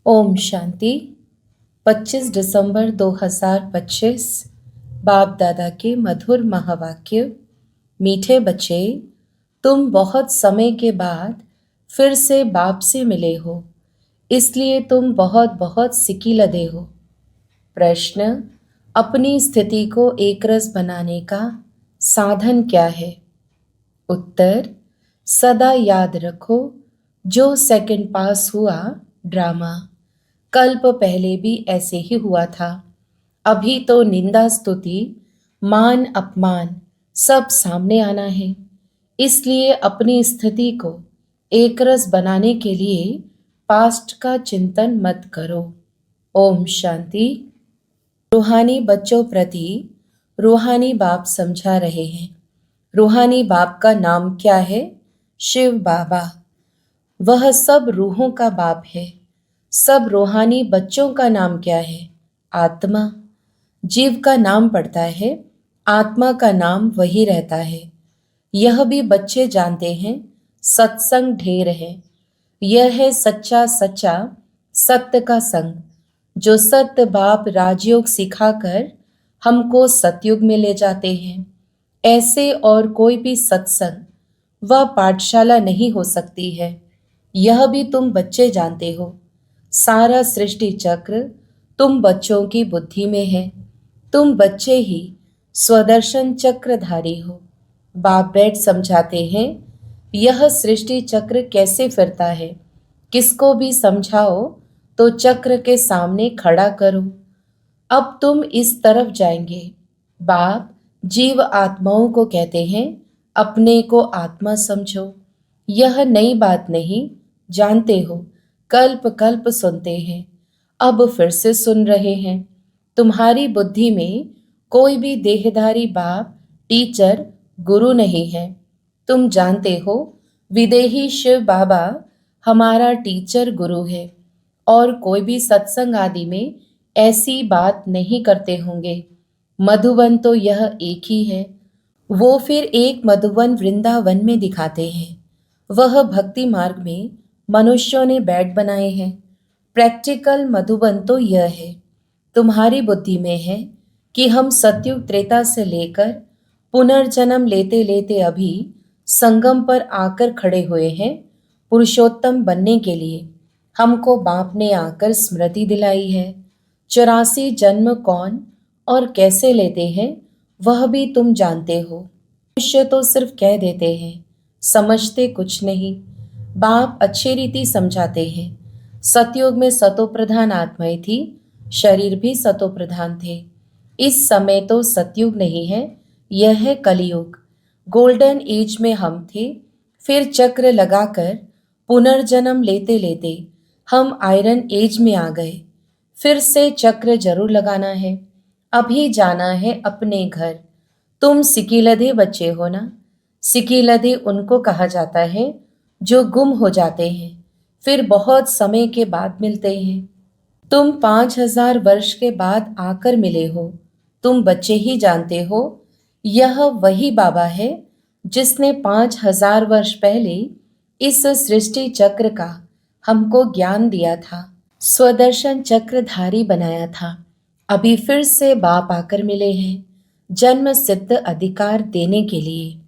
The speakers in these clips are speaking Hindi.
ओम शांति। 25 दिसंबर 2025। बाप दादा के मधुर महावाक्य। मीठे बच्चे, तुम बहुत समय के बाद फिर से बाप से मिले हो, इसलिए तुम बहुत बहुत सिकीलधे हो। प्रश्न, अपनी स्थिति को एकरस बनाने का साधन क्या है? उत्तर, सदा याद रखो, जो सेकंड पास हुआ ड्रामा कल्प पहले भी ऐसे ही हुआ था। अभी तो निंदा स्तुति मान अपमान सब सामने आना है, इसलिए अपनी स्थिति को एकरस बनाने के लिए पास्ट का चिंतन मत करो। ओम शांति। रूहानी बच्चों प्रति रूहानी बाप समझा रहे हैं। रूहानी बाप का नाम क्या है? शिव बाबा। वह सब रूहों का बाप है। सब रूहानी बच्चों का नाम क्या है? आत्मा। जीव का नाम पड़ता है, आत्मा का नाम वही रहता है। यह भी बच्चे जानते हैं, सत्संग ढेर है। यह है सच्चा सच्चा सत्य का संग, जो सत्य बाप राजयोग सिखाकर हमको सतयुग में ले जाते हैं। ऐसे और कोई भी सत्संग व पाठशाला नहीं हो सकती है। यह भी तुम बच्चे जानते हो। सारा सृष्टि चक्र तुम बच्चों की बुद्धि में है। तुम बच्चे ही स्वदर्शन चक्रधारी हो। बाप बैठ समझाते हैं, यह सृष्टि चक्र कैसे फिरता है। किसको भी समझाओ तो चक्र के सामने खड़ा करो। अब तुम इस तरफ जाएंगे। बाप जीव आत्माओं को कहते हैं, अपने को आत्मा समझो। यह नई बात नहीं, जानते हो, कल्प कल्प सुनते हैं, अब फिर से सुन रहे हैं। तुम्हारी बुद्धि में कोई भी देहधारी बाप टीचर गुरु नहीं है। तुम जानते हो, विदेही शिव बाबा हमारा टीचर गुरु है, और कोई भी सत्संग आदि में ऐसी बात नहीं करते होंगे। मधुवन तो यह एक ही है। वो फिर एक मधुवन वृंदावन में दिखाते हैं। वह भक्ति मार्ग में मनुष्यों ने बैठ बनाए हैं। प्रैक्टिकल मधुबन तो यह है, तुम्हारी बुद्धि में है कि हम सतयुग त्रेता से लेकर पुनर्जन्म लेते लेते अभी संगम पर आकर खड़े हुए हैं। पुरुषोत्तम बनने के लिए हमको बाप ने आकर स्मृति दिलाई है। 84 जन्म कौन और कैसे लेते हैं वह भी तुम जानते हो। मनुष्य तो सिर्फ कह देते हैं, समझते कुछ नहीं। बाप अच्छी रीति समझाते हैं। सतयुग में सतो प्रधान आत्माएं थी, शरीर भी सतो प्रधान थे। इस समय तो सतयुग नहीं है, यह है कलयुग। गोल्डन एज में हम थे, फिर चक्र लगाकर पुनर्जन्म लेते लेते हम आयरन एज में आ गए। फिर से चक्र जरूर लगाना है। अभी जाना है अपने घर। तुम सिकीलधे बच्चे हो ना। सिकीलधे उनको कहा जाता है जो गुम हो जाते हैं, फिर बहुत समय के बाद मिलते हैं। तुम 5000 वर्ष के बाद आकर मिले हो। तुम बच्चे ही जानते हो, यह वही बाबा है जिसने 5000 वर्ष पहले इस सृष्टि चक्र का हमको ज्ञान दिया था, स्वदर्शन चक्रधारी बनाया था। अभी फिर से बाप आकर मिले हैं, जन्म सिद्ध अधिकार देने के लिए।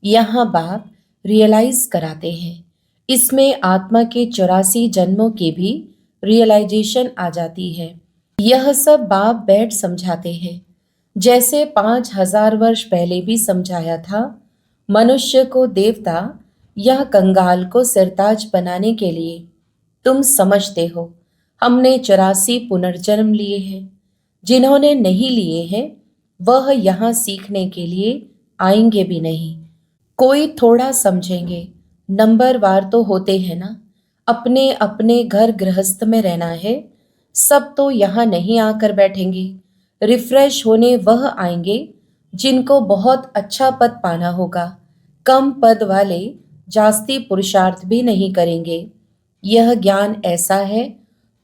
यहाँ बाप रियलाइज कराते हैं। इसमें आत्मा के 84 जन्मों की भी रियलाइजेशन आ जाती है। यह सब बाप बैठ समझाते हैं, जैसे 5000 वर्ष पहले भी समझाया था। मनुष्य को देवता या कंगाल को सिरताज बनाने के लिए। तुम समझते हो, हमने 84 पुनर्जन्म लिए हैं। जिन्होंने नहीं लिए हैं वह यहाँ सीखने के लिए आएंगे भी नहीं। कोई थोड़ा समझेंगे, नंबरवार तो होते हैं ना। अपने अपने घर गृहस्थ में रहना है। सब तो यहाँ नहीं आकर बैठेंगे। रिफ्रेश होने वह आएंगे जिनको बहुत अच्छा पद पाना होगा। कम पद वाले जास्ती पुरुषार्थ भी नहीं करेंगे। यह ज्ञान ऐसा है,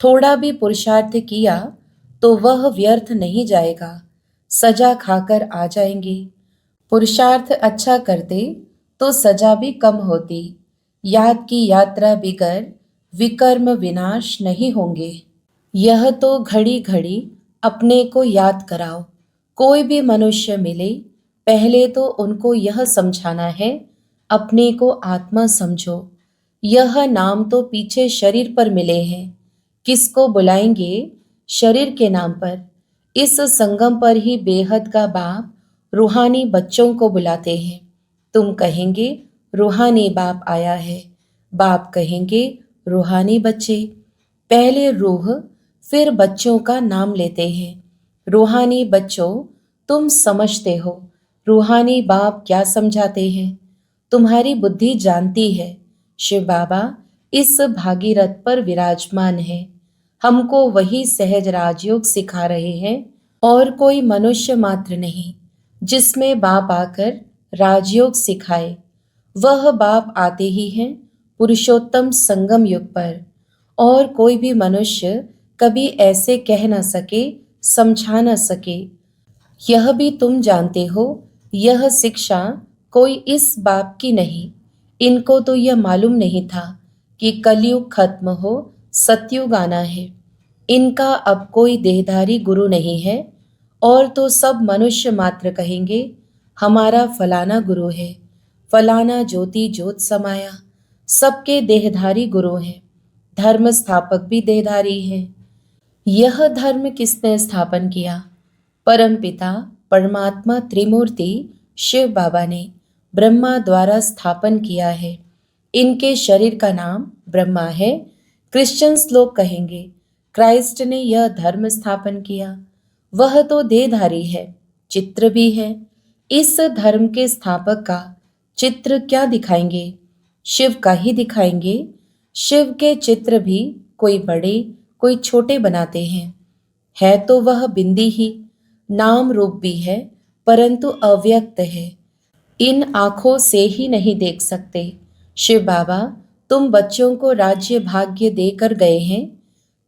थोड़ा भी पुरुषार्थ किया तो वह व्यर्थ नहीं जाएगा, सजा खाकर आ जाएंगे। पुरुषार्थ अच्छा करते तो सजा भी कम होती। याद की यात्रा बिगर विकर्म विनाश नहीं होंगे। यह तो घड़ी घड़ी अपने को याद कराओ। कोई भी मनुष्य मिले, पहले तो उनको यह समझाना है, अपने को आत्मा समझो। यह नाम तो पीछे शरीर पर मिले हैं, किसको बुलाएंगे शरीर के नाम पर। इस संगम पर ही बेहद का बाप रूहानी बच्चों को बुलाते हैं। तुम कहेंगे रूहानी बाप आया है, बाप कहेंगे रूहानी बच्चे। पहले रूह फिर बच्चों का नाम लेते हैं। रूहानी बच्चों, तुम समझते हो रूहानी बाप क्या समझाते हैं। तुम्हारी बुद्धि जानती है शिव बाबा इस भागीरथ पर विराजमान है। हमको वही सहज राजयोग सिखा रहे हैं, और कोई मनुष्य मात्र नहीं जिसमें बाप आकर राजयोग सिखाए। वह बाप आते ही हैं पुरुषोत्तम संगम युग पर, और कोई भी मनुष्य कभी ऐसे कह न सके, समझा न सके। यह भी तुम जानते हो, यह शिक्षा कोई इस बाप की नहीं। इनको तो यह मालूम नहीं था कि कलयुग खत्म हो, सतयुग आना है। इनका अब कोई देहधारी गुरु नहीं है, और तो सब मनुष्य मात्र कहेंगे हमारा फलाना गुरु है, फलाना ज्योति ज्योत समाया। सबके देहधारी गुरु हैं, धर्म स्थापक भी देहधारी हैं। यह धर्म किसने स्थापन किया? परमपिता परमात्मा त्रिमूर्ति शिव बाबा ने ब्रह्मा द्वारा स्थापन किया है। इनके शरीर का नाम ब्रह्मा है। क्रिश्चियंस लोग कहेंगे क्राइस्ट ने यह धर्म स्थापन किया। वह तो देहधारी है, चित्र भी है। इस धर्म के स्थापक का चित्र क्या दिखाएंगे? शिव का ही दिखाएंगे। शिव के चित्र भी कोई बड़े कोई छोटे बनाते हैं। है तो वह बिंदी ही, नाम रूप भी है, परंतु अव्यक्त है। इन आँखों से ही नहीं देख सकते। शिव बाबा, तुम बच्चों को राज्य भाग्य देकर गए हैं,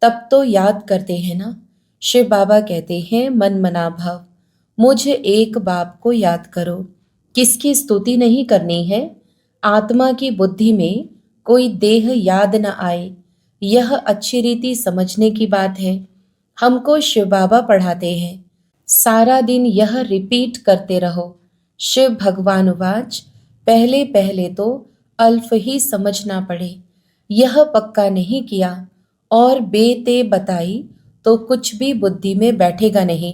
तब तो याद करते हैं ना। शिव बाबा कहते हैं मन मना भव, मुझ एक बाप को याद करो। किसकी स्तुति नहीं करनी है? आत्मा की बुद्धि में कोई देह याद न आए, यह अच्छी रीति समझने की बात है। हमको शिव बाबा पढ़ाते हैं, सारा दिन यह रिपीट करते रहो। शिव भगवान उवाच, पहले पहले तो अल्फ ही समझना पड़े, यह पक्का नहीं किया और बेते बताई तो कुछ भी बुद्धि में बैठेगा नहीं।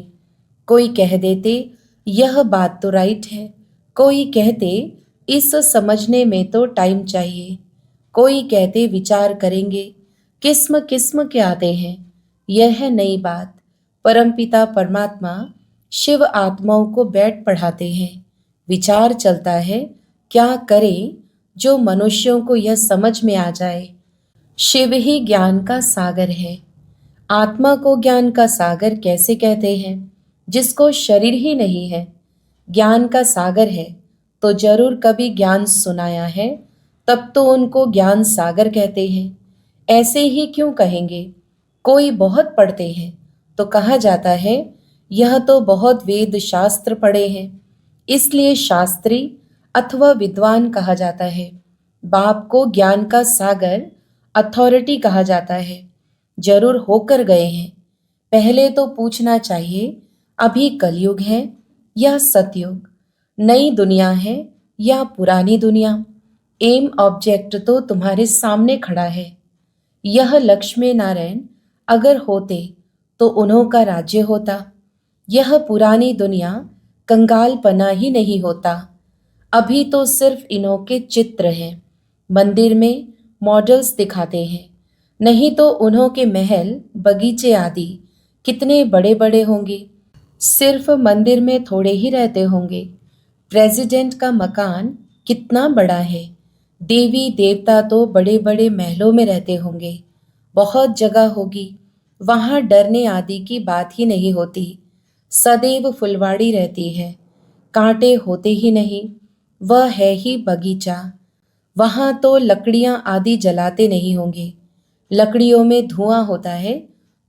कोई कह देते यह बात तो राइट है, कोई कहते इस समझने में तो टाइम चाहिए, कोई कहते विचार करेंगे। किस्म किस्म के आते हैं। यह है नई बात। परमपिता परमात्मा शिव आत्माओं को बैठ पढ़ाते हैं। विचार चलता है क्या करें जो मनुष्यों को यह समझ में आ जाए। शिव ही ज्ञान का सागर है। आत्मा को ज्ञान का सागर कैसे कहते हैं जिसको शरीर ही नहीं है? ज्ञान का सागर है तो जरूर कभी ज्ञान सुनाया है, तब तो उनको ज्ञान सागर कहते हैं। ऐसे ही क्यों कहेंगे? कोई बहुत पढ़ते हैं तो कहा जाता है यह तो बहुत वेद शास्त्र पढ़े हैं, इसलिए शास्त्री अथवा विद्वान कहा जाता है। बाप को ज्ञान का सागर अथॉरिटी कहा जाता है। जरूर होकर गए हैं। पहले तो पूछना चाहिए अभी कलयुग है या सतयुग, नई दुनिया है या पुरानी दुनिया। एम ऑब्जेक्ट तो तुम्हारे सामने खड़ा है। यह लक्ष्मी नारायण अगर होते तो उन्हों का राज्य होता। यह पुरानी दुनिया कंगालपना ही नहीं होता। अभी तो सिर्फ इन्हों के चित्र हैं, मंदिर में मॉडल्स दिखाते हैं। नहीं तो उन्हों के महल बगीचे आदि कितने बड़े बड़े होंगे। सिर्फ मंदिर में थोड़े ही रहते होंगे। प्रेसिडेंट का मकान कितना बड़ा है। देवी देवता तो बड़े बड़े महलों में रहते होंगे। बहुत जगह होगी, वहाँ डरने आदि की बात ही नहीं होती। सदैव फुलवाड़ी रहती है, कांटे होते ही नहीं। वह है ही बगीचा। वहाँ तो लकड़ियाँ आदि जलाते नहीं होंगे। लकड़ियों में धुआं होता है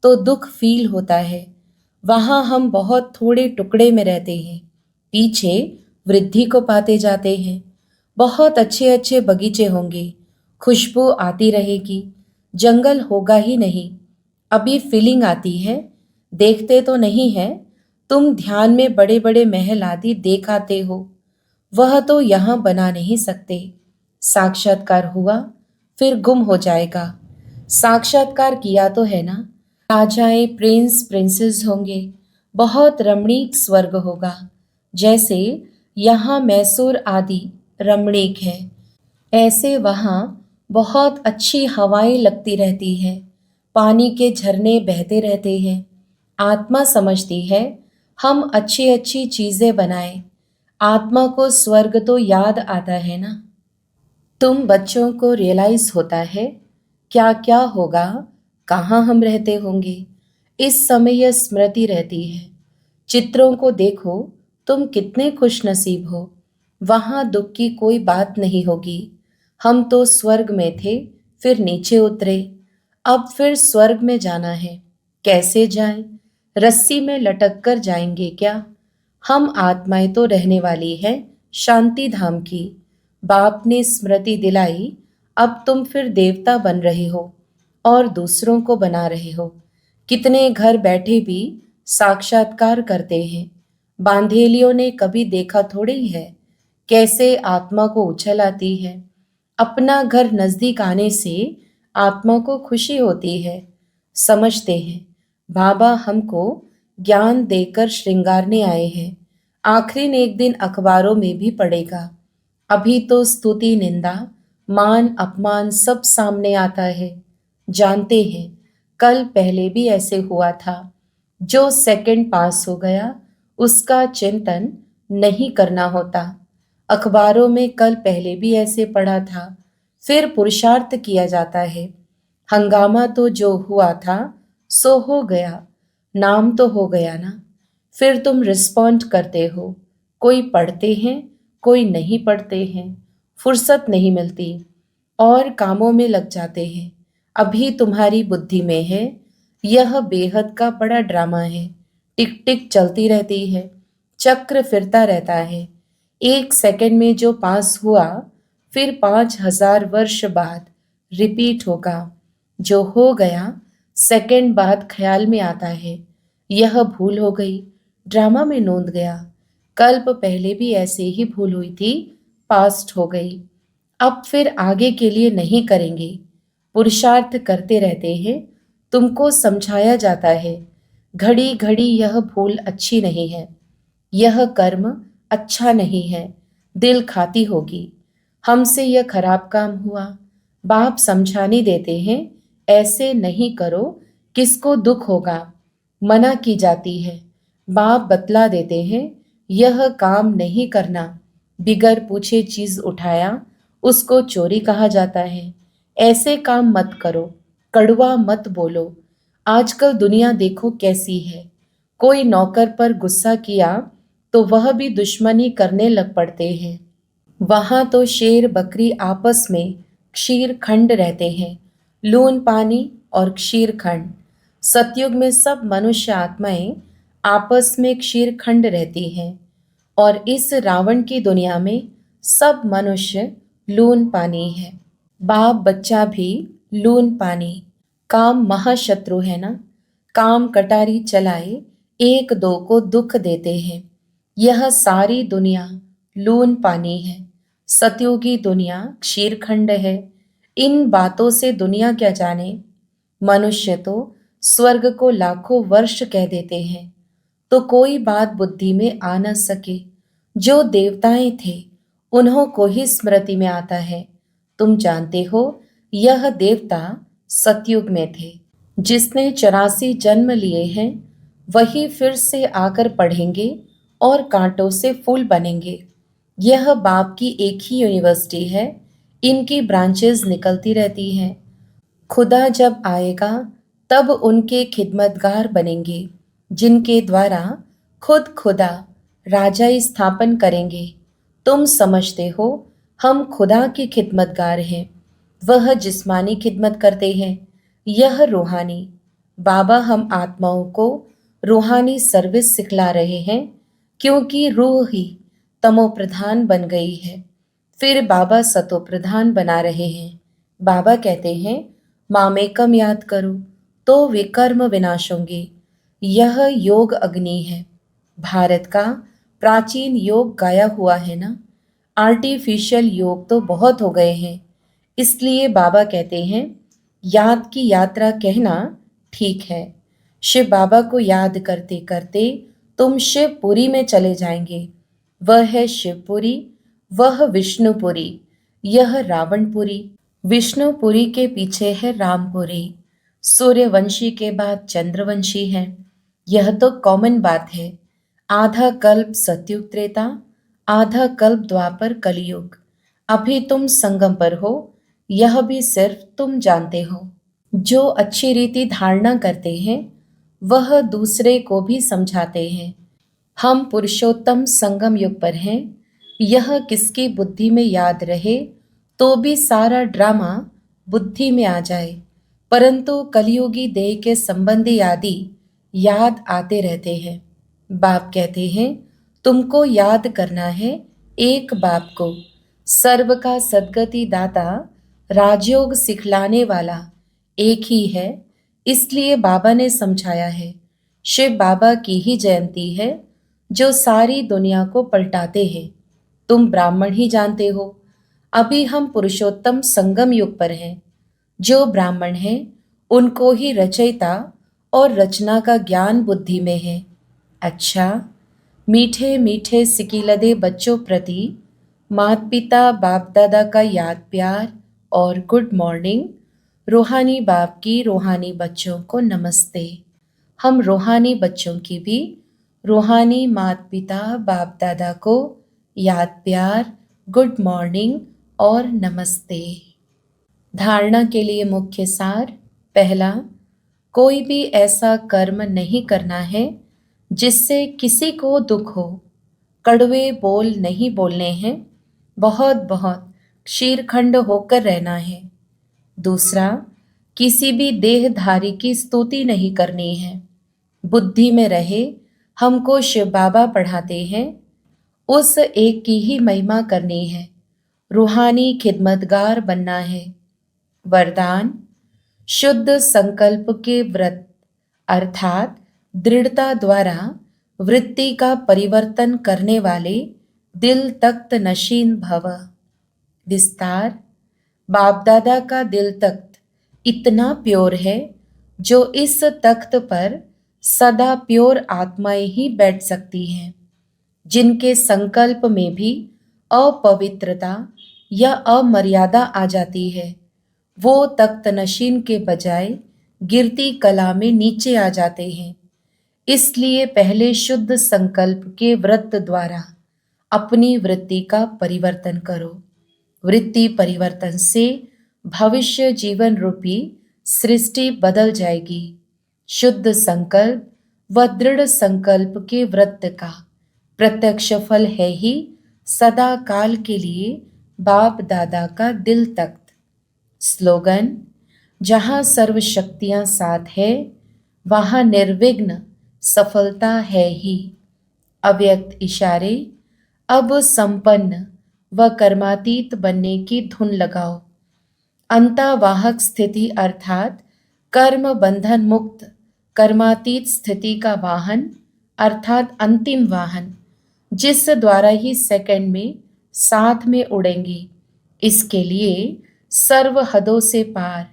तो दुख फील होता है। वहाँ हम बहुत थोड़े टुकड़े में रहते हैं, पीछे वृद्धि को पाते जाते हैं। बहुत अच्छे अच्छे बगीचे होंगे, खुशबू आती रहेगी। जंगल होगा ही नहीं। अभी फीलिंग आती है, देखते तो नहीं है। तुम ध्यान में बड़े बड़े महल आदि देख आते हो, वह तो यहाँ बना नहीं सकते। साक्षात्कार हुआ फिर गुम हो जाएगा। साक्षात्कार किया तो है ना। राजाएं प्रिंस प्रिंसेस होंगे, बहुत रमणीक स्वर्ग होगा। जैसे यहाँ मैसूर आदि रमणीक है, ऐसे वहाँ बहुत अच्छी हवाएं लगती रहती है, पानी के झरने बहते रहते हैं। आत्मा समझती है हम अच्छी अच्छी चीजें बनाएं। आत्मा को स्वर्ग तो याद आता है ना। तुम बच्चों को रियलाइज होता है क्या क्या होगा, कहाँ हम रहते होंगे। इस समय यह स्मृति रहती है। चित्रों को देखो, तुम कितने खुश नसीब हो। वहाँ दुख की कोई बात नहीं होगी। हम तो स्वर्ग में थे, फिर नीचे उतरे, अब फिर स्वर्ग में जाना है। कैसे जाएं? रस्सी में लटक कर जाएंगे क्या? हम आत्माएं तो रहने वाली है शांति धाम की। बाप ने स्मृति दिलाई, अब तुम फिर देवता बन रहे हो और दूसरों को बना रहे हो। कितने घर बैठे भी साक्षात्कार करते हैं। बांधेलियों ने कभी देखा थोड़ी है कैसे आत्मा को उछल आती है। अपना घर नजदीक आने से आत्मा को खुशी होती है। समझते हैं बाबा हमको ज्ञान देकर श्रृंगारने आए हैं। आखिरी ने एक दिन अखबारों में भी पड़ेगा। अभी तो स्तुति निंदा मान अपमान सब सामने आता है। जानते हैं कल पहले भी ऐसे हुआ था। जो सेकंड पास हो गया उसका चिंतन नहीं करना होता। अखबारों में कल पहले भी ऐसे पढ़ा था। फिर पुरुषार्थ किया जाता है। हंगामा तो जो हुआ था सो हो गया, नाम तो हो गया ना। फिर तुम रिस्पॉन्ड करते हो। कोई पढ़ते हैं, कोई नहीं पढ़ते हैं। फुर्सत नहीं मिलती और कामों में लग जाते हैं। अभी तुम्हारी बुद्धि में है। यह बेहद का बड़ा ड्रामा है। टिक टिक चलती रहती है, चक्र फिरता रहता है। एक सेकंड में जो पास हुआ फिर 5,000 वर्ष बाद रिपीट होगा। जो हो गया सेकंड बाद ख्याल में आता है यह भूल हो गई, ड्रामा में नोंद गया। कल्प पहले भी ऐसे ही भूल हुई थी, पास्ट हो गई। अब फिर आगे के लिए नहीं करेंगे। पुरुषार्थ करते रहते हैं। तुमको समझाया जाता है घड़ी घड़ी यह भूल अच्छी नहीं है, यह कर्म अच्छा नहीं है, दिल खाती होगी। हमसे यह खराब काम हुआ। बाप समझाने देते हैं ऐसे नहीं करो, किसको दुख होगा। मना की जाती है। बाप बतला देते हैं यह काम नहीं करना। बिगर पूछे चीज उठाया उसको चोरी कहा जाता है। ऐसे काम मत करो, कड़वा मत बोलो। आजकल दुनिया देखो कैसी है। कोई नौकर पर गुस्सा किया तो वह भी दुश्मनी करने लग पड़ते हैं। वहां तो शेर बकरी आपस में क्षीर खंड रहते हैं। लून पानी और क्षीर खंड। सतयुग में सब मनुष्य आत्माएं आपस में क्षीर खंड रहती हैं और इस रावण की दुनिया में सब मनुष्य लून पानी है। बाप बच्चा भी लून पानी। काम महाशत्रु है ना। काम कटारी चलाए एक दो को दुख देते हैं। यह सारी दुनिया लून पानी है। सतयुगी दुनिया क्षीरखंड है। इन बातों से दुनिया क्या जाने। मनुष्य तो स्वर्ग को लाखों वर्ष कह देते हैं तो कोई बात बुद्धि में आ न सके। जो देवताएं थे उन्हों को ही स्मृति में आता है। तुम जानते हो यह देवता सतयुग में थे। जिसने 84 जन्म लिए हैं वही फिर से आकर पढ़ेंगे और कांटों से फूल बनेंगे। यह बाप की एक ही यूनिवर्सिटी है। इनकी ब्रांचेस निकलती रहती हैं। खुदा जब आएगा तब उनके खिदमतगार बनेंगे, जिनके द्वारा खुद खुदा राजा स्थापन करेंगे। तुम समझते हो हम खुदा के खिदमतगार हैं। वह जिस्मानी खिदमत करते हैं, यह रूहानी। बाबा हम आत्माओं को रूहानी सर्विस सिखला रहे हैं क्योंकि रूह ही तमो प्रधान बन गई है। फिर बाबा सतो प्रधान बना रहे हैं। बाबा कहते हैं मामेकम याद करो तो विकर्म विनाश होंगे। यह योग अग्नि है। भारत का प्राचीन योग गाया हुआ है ना। आर्टिफिशियल योग तो बहुत हो गए हैं। इसलिए बाबा कहते हैं याद की यात्रा कहना ठीक है। शिव बाबा को याद करते करते तुम शिवपुरी में चले जाएंगे। वह है शिवपुरी, वह विष्णुपुरी, यह रावणपुरी। विष्णुपुरी के पीछे है रामपुरी। सूर्यवंशी के बाद चंद्रवंशी है। यह तो कॉमन बात है। आधा कल्प सतयुग त्रेता, आधा कल्प द्वापर कलयुग। अभी तुम संगम पर हो, यह भी सिर्फ तुम जानते हो। जो अच्छी रीति धारणा करते हैं वह दूसरे को भी समझाते हैं। हम पुरुषोत्तम संगम युग पर हैं। यह किसकी बुद्धि में याद रहे तो भी सारा ड्रामा बुद्धि में आ जाए, परंतु कलयुगी देह के संबंधी आदि याद आते रहते हैं। बाप कहते हैं तुमको याद करना है एक बाप को, सर्व का सद्गति दाता, राजयोग सिखलाने वाला एक ही है। इसलिए बाबा ने समझाया है। शिव बाबा की ही जयंती है जो सारी दुनिया को पलटाते हैं। तुम ब्राह्मण ही जानते हो। अभी हम पुरुषोत्तम संगम युग पर हैं। जो ब्राह्मण हैं उनको ही रचयिता और रचना का ज्ञान बुद्धि में है। अच्छा, मीठे मीठे सिकीलदे बच्चों प्रति माता पिता बाप दादा का याद प्यार और गुड मॉर्निंग। रूहानी बाप की रूहानी बच्चों को नमस्ते। हम रूहानी बच्चों की भी रूहानी माता पिता बाप दादा को याद प्यार, गुड मॉर्निंग और नमस्ते। धारणा के लिए मुख्य सार। पहला, कोई भी ऐसा कर्म नहीं करना है जिससे किसी को दुख हो। कड़वे बोल नहीं बोलने हैं। बहुत बहुत क्षीरखंड होकर रहना है। दूसरा, किसी भी देहधारी की स्तुति नहीं करनी है। बुद्धि में रहे हमको शिव बाबा पढ़ाते हैं, उस एक की ही महिमा करनी है। रूहानी खिदमतगार बनना है। वरदान, शुद्ध संकल्प के व्रत अर्थात दृढ़ता द्वारा वृत्ति का परिवर्तन करने वाले दिल तख्त नशीन भव। विस्तार, बाप दादा का दिल तख्त इतना प्योर है जो इस तख्त पर सदा प्योर आत्माएं ही बैठ सकती हैं। जिनके संकल्प में भी अपवित्रता या अमर्यादा आ जाती है, वो तख्त नशीन के बजाय गिरती कला में नीचे आ जाते हैं। इसलिए पहले शुद्ध संकल्प के व्रत द्वारा अपनी वृत्ति का परिवर्तन करो। वृत्ति परिवर्तन से भविष्य जीवन रूपी सृष्टि बदल जाएगी। शुद्ध संकल्प व दृढ़ संकल्प के व्रत का प्रत्यक्ष फल है ही सदा काल के लिए बाप दादा का दिल तख्त। स्लोगन, जहाँ सर्व शक्तियाँ साथ है वहाँ निर्विघ्न सफलता है ही। अव्यक्त इशारे, अब संपन्न व कर्मातीत बनने की धुन लगाओ। अंतवाहक स्थिति अर्थात कर्म बंधन मुक्त कर्मातीत स्थिति का वाहन अर्थात अंतिम वाहन, जिस द्वारा ही सेकंड में साथ में उड़ेंगे। इसके लिए सर्व हदों से पार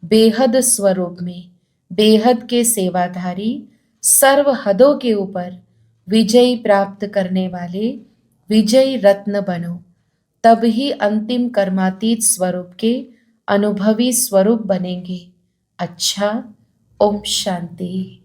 बेहद स्वरूप में बेहद के सेवाधारी सर्व हदों के ऊपर विजय प्राप्त करने वाले विजयी रत्न बनो। तब ही अंतिम कर्मातीत स्वरूप के अनुभवी स्वरूप बनेंगे। अच्छा, ओम शांति।